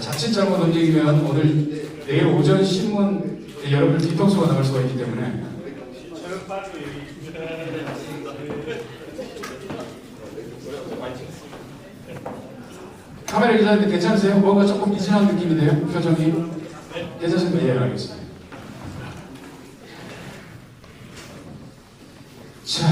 자칫 잘못 움직이면 내일 오전 신문 여러분 뒤통수가 나올 수가 있기 때문에 카메라 기자님 괜찮으세요? 뭔가 조금 이상한 느낌인데요? 표정이 괜찮습니까? 예, 알겠습니다. 자,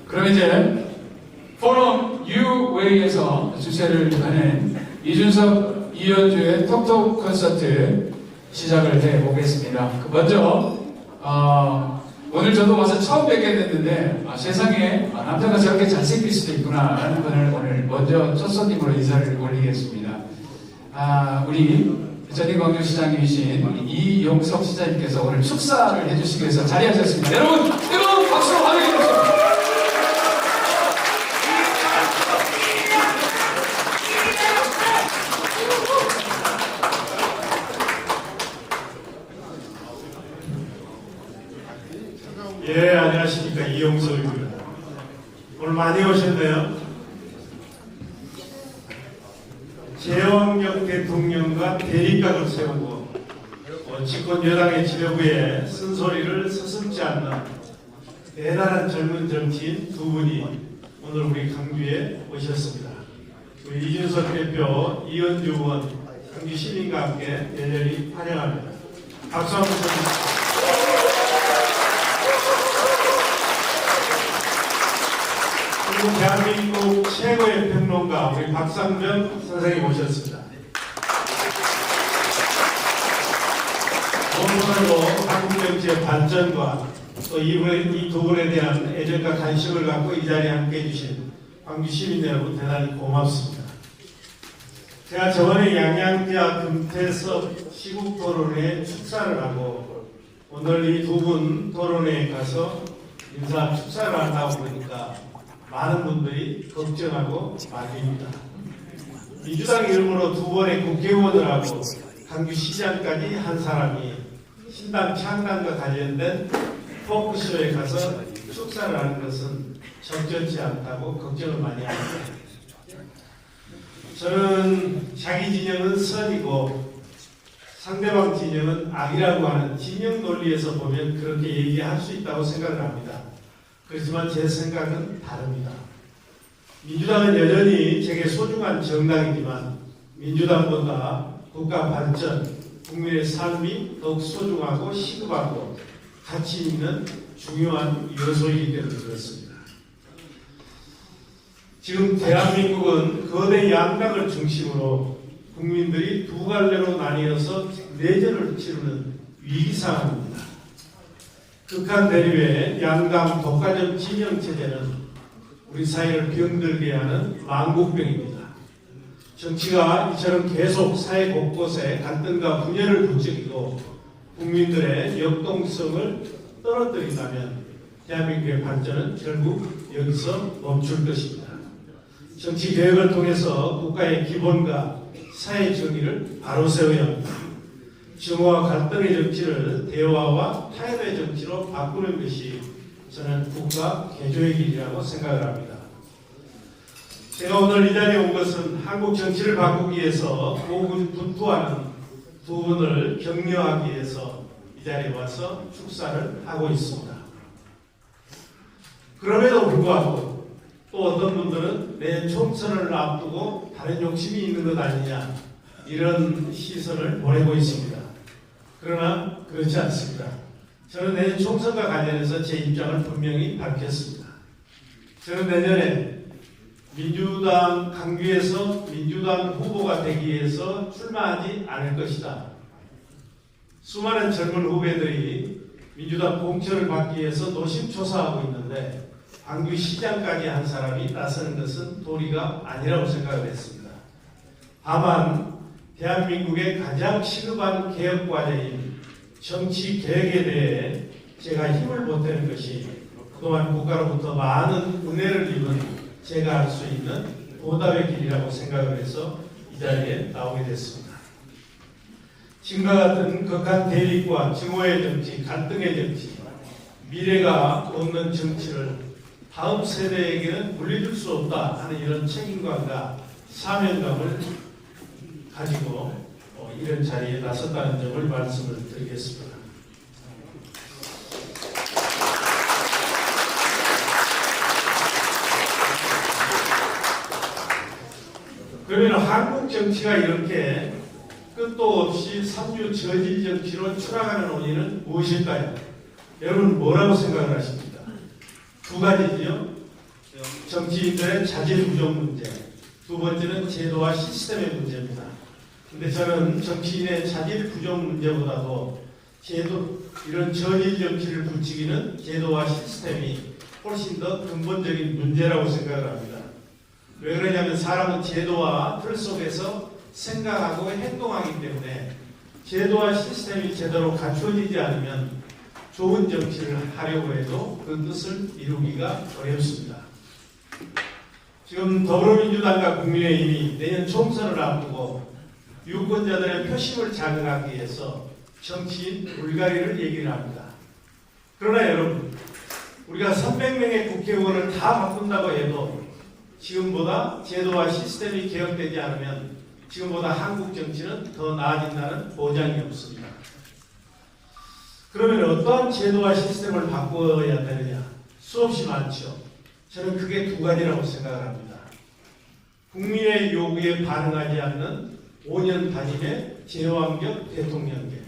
그럼 이제 포럼 UWay에서 주최를 하는 이준석, 이현주의 톡톡 콘서트 시작을 해보겠습니다. 먼저 오늘 저도 와서 처음 뵙게 됐는데 세상에 남자가 저렇게 잘생길 수도 있구나 라는 분을 오늘 먼저 첫 손님으로 인사를 올리겠습니다. 우리 전임 광주시장이신 이용석 시장님께서 오늘 축사를 해주시기 위해서 자리하셨습니다. 여러분 뜨거운 박수로 환영해 주십시오. 예, 안녕하십니까. 이용석입니다. 오늘 많이 오셨네요. 제왕적 대통령과 대립각을 세우고 집권 여당의 지도부에 쓴소리를 서슴지 않는 대단한 젊은 정치인 두 분이 오늘 우리 강주에 오셨습니다. 우리 이준석 대표, 이현주 의원, 강주 시민과 함께 열렬히 환영합니다. 박수 한번 쳐주십시오. 그리고 대한민국 최고의 평론가 우리 박상정 선생님 오셨습니다. 오늘도 한국 정치의 발전과 또 이 두 분에 대한 애정과 관심을 갖고 이 자리에 함께 해주신 광주 시민 여러분 대단히 고맙습니다. 제가 저번에 양양자 금태섭 시국토론회 축사를 하고 오늘 이 두 분 토론회에 가서 인사 축사를 한다고 보니까 많은 분들이 걱정하고 말립니다. 민주당 이름으로 두 번의 국회의원을 하고 강주시장까지 한 사람이 신당 창당과 관련된 토크쇼에 가서 축사를 하는 것은 적절치 않다고 걱정을 많이 합니다. 저는 자기 진영은 선이고 상대방 진영은 악이라고 하는 진영 논리에서 보면 그렇게 얘기할 수 있다고 생각을 합니다. 그렇지만 제 생각은 다릅니다. 민주당은 여전히 제게 소중한 정당이지만 민주당보다 국가 발전, 국민의 삶이 더욱 소중하고 시급하고 가치 있는 중요한 요소이기 때문에 그렇습니다. 지금 대한민국은 거대 양당을 중심으로 국민들이 두 갈래로 나뉘어서 내전을 치르는 위기 상황입니다. 극한 대립의 양당 독과적 진영 체제는 우리 사회를 병들게 하는 망국병입니다. 정치가 이처럼 계속 사회 곳곳에 갈등과 분열을 부추기고 국민들의 역동성을 떨어뜨린다면 대한민국의 발전은 결국 여기서 멈출 것입니다. 정치 개혁을 통해서 국가의 기본과 사회 정의를 바로 세워야 합니다. 증오와 갈등의 정치를 대화와 타협의 정치로 바꾸는 것이 저는 국가 개조의 길이라고 생각을 합니다. 제가 오늘 이 자리에 온 것은 한국 정치를 바꾸기 위해서 고군분투하는 두 분을 격려하기 위해서 이 자리에 와서 축사를 하고 있습니다. 그럼에도 불구하고 또 어떤 분들은 내 총선을 앞두고 다른 욕심이 있는 것 아니냐 이런 시선을 보내고 있습니다. 그러나 그렇지 않습니다. 저는 내년 총선과 관련해서 제 입장을 분명히 밝혔습니다. 저는 내년에 민주당 강주에서 민주당 후보가 되기 위해서 출마하지 않을 것이다. 수많은 젊은 후배들이 민주당 공천을 받기 위해서 노심초사하고 있는데 광주시장까지 한 사람이 나서는 것은 도리가 아니라고 생각을 했습니다. 다만 대한민국의 가장 시급한 개혁 과제인 정치 개혁에 대해 제가 힘을 보태는 것이 그동안 국가로부터 많은 은혜를 입은 제가 할 수 있는 보답의 길이라고 생각을 해서 이 자리에 나오게 됐습니다. 지금과 같은 극한 대립과 증오의 정치, 갈등의 정치, 미래가 없는 정치를 다음 세대에게는 물려줄 수 없다 하는 이런 책임감과 사명감을 가지고 이런 자리에 나섰다는 점을 말씀을 드리겠습니다. 그러면 한국 정치가 이렇게 끝도 없이 삼류 저질 정치로 추락하는 원인은 무엇일까요? 여러분 뭐라고 생각을 하십니까? 두 가지지요. 정치인들의 자질 부족 문제, 두 번째는 제도와 시스템의 문제입니다. 근데 저는 정치인의 자질 부족 문제보다도 이런 저질 정치를 부추기는 제도와 시스템이 훨씬 더 근본적인 문제라고 생각을 합니다. 왜 그러냐면 사람은 제도와 틀 속에서 생각하고 행동하기 때문에 제도와 시스템이 제대로 갖춰지지 않으면 좋은 정치를 하려고 해도 그 뜻을 이루기가 어렵습니다. 지금 더불어민주당과 국민의힘이 내년 총선을 앞두고 유권자들의 표심을 자극하기 위해서 정치인 물갈이를 얘기를 합니다. 그러나 여러분, 우리가 300명의 국회의원을 다 바꾼다고 해도 지금보다 제도와 시스템이 개혁되지 않으면 지금보다 한국 정치는 더 나아진다는 보장이 없습니다. 그러면 어떠한 제도와 시스템을 바꿔야 되느냐? 수없이 많죠. 저는 그게 두 가지라고 생각을 합니다. 국민의 요구에 반응하지 않는 5년 단임의 제왕적 대통령제,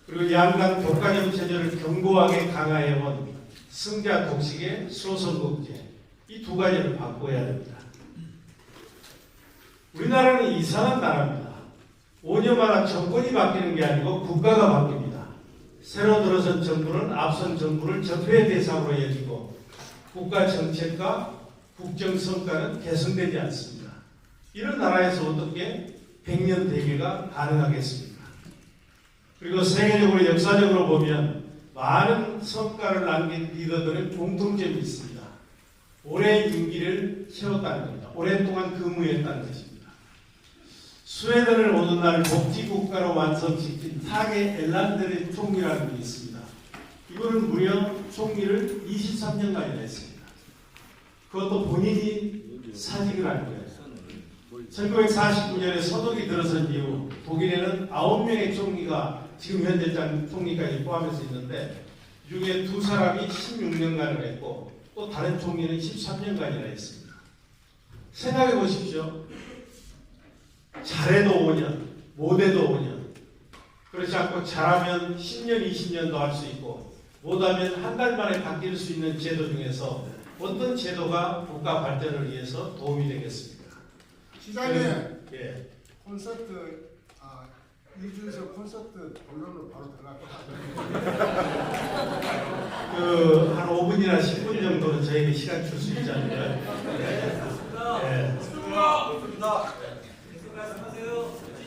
그리고 양강 독과점 체제를 견고하게 강화해온 승자 독식의 소선거제, 이 두 가지를 바꿔야 됩니다. 우리나라는 이상한 나라입니다. 5년마다 정권이 바뀌는 게 아니고 국가가 바뀝니다. 새로 들어선 정부는 앞선 정부를 적폐의 대상으로 여기고 국가 정책과 국정 성과는 개선되지 않습니다. 이런 나라에서 어떻게 100년 대계가 가능하겠습니까? 그리고 세계적으로 역사적으로 보면 많은 성과를 남긴 리더들의 공통점이 있습니다. 오래 임기를 채웠다는 겁니다. 오랫동안 근무했다는 것입니다. 스웨덴을 오늘날 복지국가로 완성시킨 타게 엘란데르 총리라는 분이 있습니다. 이분은 무려 총리를 23년간이나 했습니다. 그것도 본인이 사직을 한 거예요. 1949년에 서독이 들어선 이후 독일에는 9명의 총리가 지금 현재 총리까지 포함해서 있는데 중에 두 사람이 16년간을 했고 또 다른 총리는 13년간이나 했습니다. 생각해 보십시오. 잘해도 5년, 못해도 5년. 그렇지 않고 잘하면 10년, 20년도 할 수 있고 못하면 한 달 만에 바뀔 수 있는 제도 중에서 어떤 제도가 국가 발전을 위해서 도움이 되겠습니까? 시장님, 예. 콘서트 이준석 콘서트 본론으로 바로 들어갈까요? 한 5분이나 10분 정도는 저에게 시간 줄 수 있지 않을까요? 예.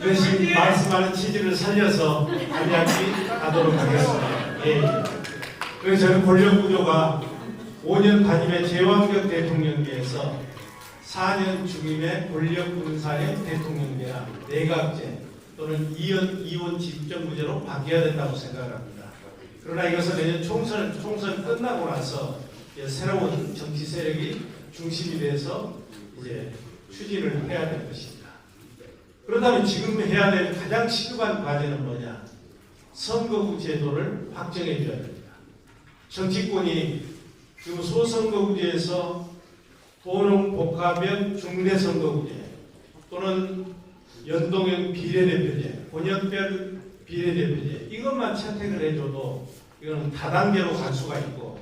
대신 말씀하는 취지를 살려서 간략히 하도록 하겠습니다. 예. 그래서 저는 권력 구조가 5년 단임의 제왕적 대통령제에서 4년 중임의 권력 분산형 대통령제나 내각제 또는 이원 집정부제로 바뀌어야 된다고 생각을 합니다. 그러나 이것은 내년 총선 끝나고 나서 새로운 정치 세력이 중심이 돼서 이제 추진을 해야 될 것입니다. 그렇다면 지금 해야 될 가장 시급한 과제는 뭐냐? 선거구 제도를 확정해 줘야 됩니다. 정치권이 지금 소선거구제에서 도농 복합형 중대선거구제 또는 연동형 비례대표제, 권역별 비례대표제 이것만 채택을 해줘도 이거는 다단계로 갈 수가 있고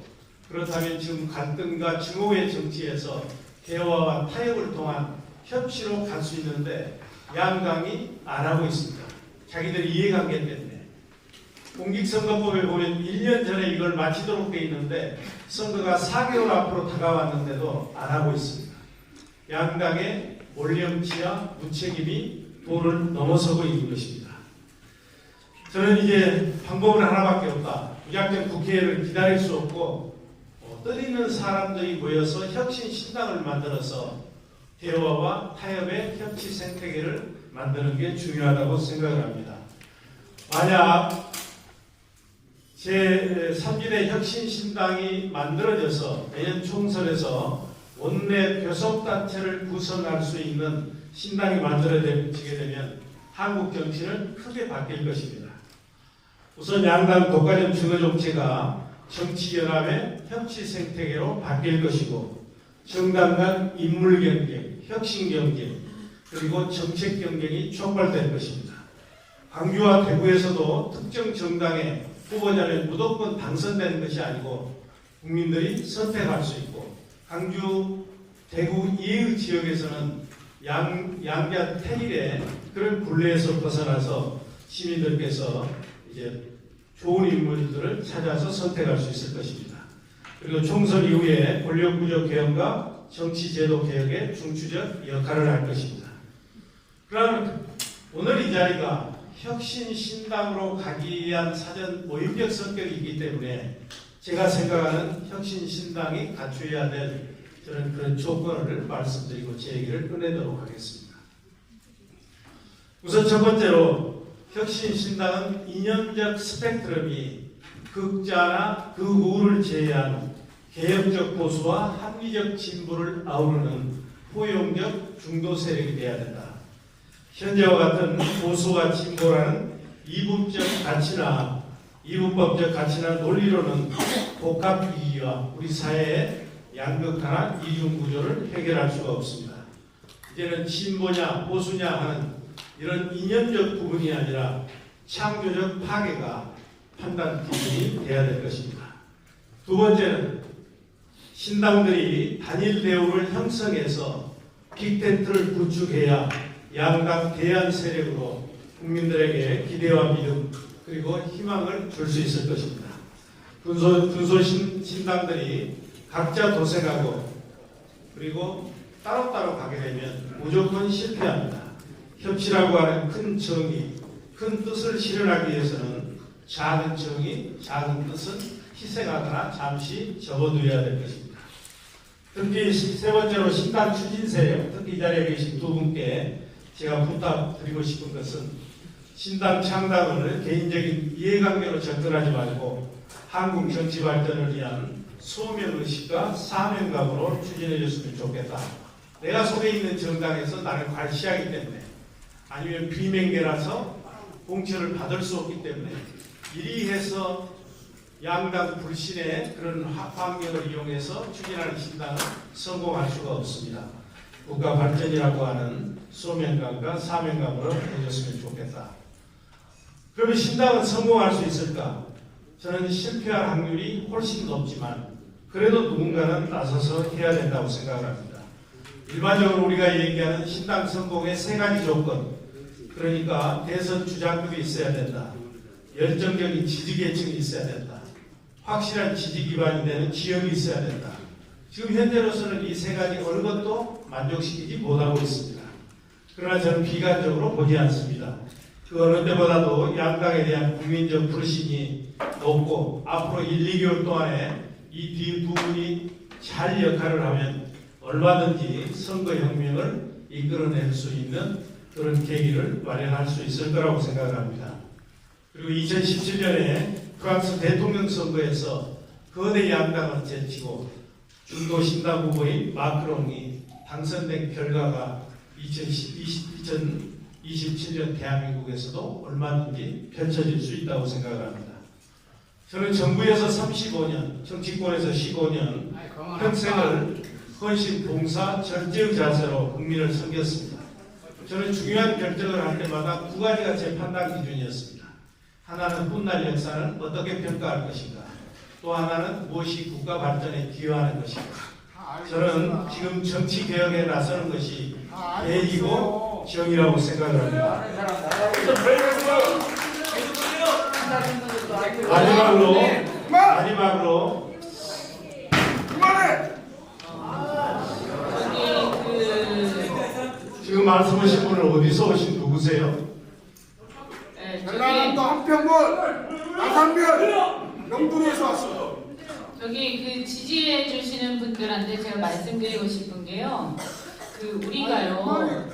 그렇다면 지금 갈등과 증오의 정치에서 대화와 타협을 통한 협치로 갈 수 있는데 양강이 안 하고 있습니다. 자기들 이해관계 때문에. 공직선거법에 보면 1년 전에 이걸 마치도록 돼 있는데 선거가 4개월 앞으로 다가왔는데도 안 하고 있습니다. 양당의 몰령치와 무책임이 도를 넘어서고 있는 것입니다. 저는 이제 방법은 하나밖에 없다. 무작정 국회를 기다릴 수 없고 뜻 있는 사람들이 모여서 혁신신당을 만들어서 대화와 타협의 협치 생태계를 만드는 게 중요하다고 생각을 합니다. 만약 제3지대 혁신신당이 만들어져서 내년 총선에서 원내 교섭단체를 구성할 수 있는 신당이 만들어지게 되면 한국 정치는 크게 바뀔 것입니다. 우선 양당 독과점 주거 정체가 정치연합의 협치 생태계로 바뀔 것이고 정당 간 인물 경쟁, 혁신 경쟁, 그리고 정책 경쟁이 촉발될 것입니다. 광주와 대구에서도 특정 정당의 후보자를 무조건 당선되는 것이 아니고 국민들이 선택할 수 있고 광주, 대구 이의 지역에서는 양자 태일의 그런 굴레에서 벗어나서 시민들께서 이제 좋은 인물들을 찾아서 선택할 수 있을 것입니다. 그리고 총선 이후에 권력구조 개혁과 정치제도 개혁의 중추적 역할을 할 것입니다. 그러나 오늘 이 자리가 혁신신당으로 가기 위한 사전 모임적 성격이 있기 때문에 제가 생각하는 혁신신당이 갖춰야 될 저는 그런 조건을 말씀드리고 제 얘기를 끝내도록 하겠습니다. 우선 첫 번째로 혁신신당은 이념적 스펙트럼이 극자나 극우를 제외한 개혁적 보수와 합리적 진보를 아우르는 포용적 중도 세력이 되어야 된다. 현재와 같은 보수와 진보라는 이분법적 가치나 논리로는 복합 위기와 우리 사회의 양극화나 이중 구조를 해결할 수가 없습니다. 이제는 진보냐 보수냐 하는 이런 이념적 구분이 아니라 창조적 파괴가 판단 기준이 되어야 될 것입니다. 두 번째는 신당들이 단일 대우를 형성해서 빅텐트를 구축해야 양당 대안 세력으로 국민들에게 기대와 믿음 그리고 희망을 줄 수 있을 것입니다. 군소신당들이 각자 도생하고 그리고 따로따로 가게 되면 무조건 실패합니다. 협치라고 하는 큰 정의, 큰 뜻을 실현하기 위해서는 작은 정의, 작은 뜻은 희생하거나 잠시 접어두어야 될 것입니다. 특히 세 번째로 신당 추진세, 특히 이 자리에 계신 두 분께 제가 부탁드리고 싶은 것은 신당 창당을 개인적인 이해관계로 접근하지 말고 한국 정치 발전을 위한 소명의식과 사명감으로 추진해 줬으면 좋겠다. 내가 속에 있는 정당에서 나를 괄시하기 때문에 아니면 비명계라서 공천을 받을 수 없기 때문에 이리 해서 양당 불신의 그런 환경을 이용해서 추진하는 신당은 성공할 수가 없습니다. 국가 발전이라고 하는 소명감과 사명감으로 해줬으면 좋겠다. 그러면 신당은 성공할 수 있을까? 저는 실패할 확률이 훨씬 높지만 그래도 누군가는 나서서 해야 된다고 생각을 합니다. 일반적으로 우리가 얘기하는 신당 성공의 세 가지 조건, 그러니까 대선 주장급이 있어야 된다. 열정적인 지지계층이 있어야 된다. 확실한 지지 기반이 되는 지역이 있어야 된다. 지금 현재로서는 이 세 가지 어느 것도 만족시키지 못하고 있습니다. 그러나 저는 비관적으로 보지 않습니다. 그 어느 때보다도 양당에 대한 국민적 불신이 높고 앞으로 1, 2개월 동안에 이 두 분이 잘 역할을 하면 얼마든지 선거혁명을 이끌어낼 수 있는 그런 계기를 마련할 수 있을 거라고 생각을 합니다. 그리고 2017년에 프랑스 대통령 선거에서 거대 양당을 제치고 중도 신당 후보인 마크롱이 당선된 결과가 2027년 대한민국에서도 얼마든지 펼쳐질 수 있다고 생각을 합니다. 저는 정부에서 35년, 정치권에서 15년 평생을 헌신, 봉사, 절제의 자세로 국민을 섬겼습니다. 저는 중요한 결정을 할 때마다 두 가지가 제 판단 기준이었습니다. 하나는 훗날 역사는 어떻게 평가할 것인가, 또 하나는 무엇이 국가 발전에 기여하는 것인가. 저는 지금 정치 개혁에 나서는 것이 계획이고 정의라고 생각을 합니다. 마지막으로 지금 말씀하신 분은 어디서 오신 누구세요? 전라남도 한평군 아산면 영동에서 왔습니다. 저기 그 지지해 주시는 분들한테 제가 말씀드리고 싶은 게요. 그 우리가요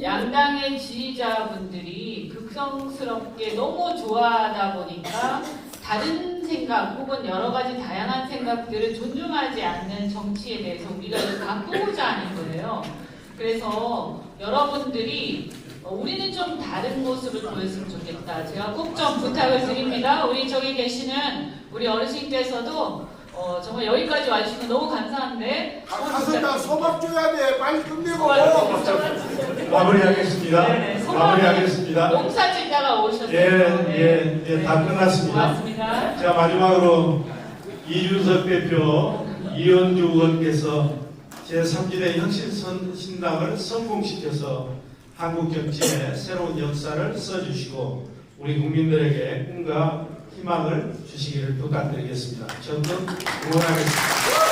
양당의 지지자분들이 극성스럽게 너무 좋아하다 보니까 다른 생각 혹은 여러 가지 다양한 생각들을 존중하지 않는 정치에 대해서 우리가 좀 바꾸고자 하는 거예요. 그래서 여러분들이 우리는 좀 다른 모습을 보였으면 좋겠다. 제가 꼭 좀 부탁을 드립니다. 우리 저기 계시는 우리 어르신께서도 정말 여기까지 와주시면 너무 감사한데 가서 나 소박 줘야 돼. 빨리 끝내고. 마무리하겠습니다. 네네, 마무리하겠습니다. 농사 짓다가 오셨어요. 다 끝났습니다. 고맙습니다. 자, 마지막으로 이준석 대표, 이현주 의원께서 제3지대 혁신신당을 성공시켜서 한국 정치의 새로운 역사를 써주시고 우리 국민들에게 꿈과 희망을 주시기를 부탁드리겠습니다. 전부 응원하겠습니다.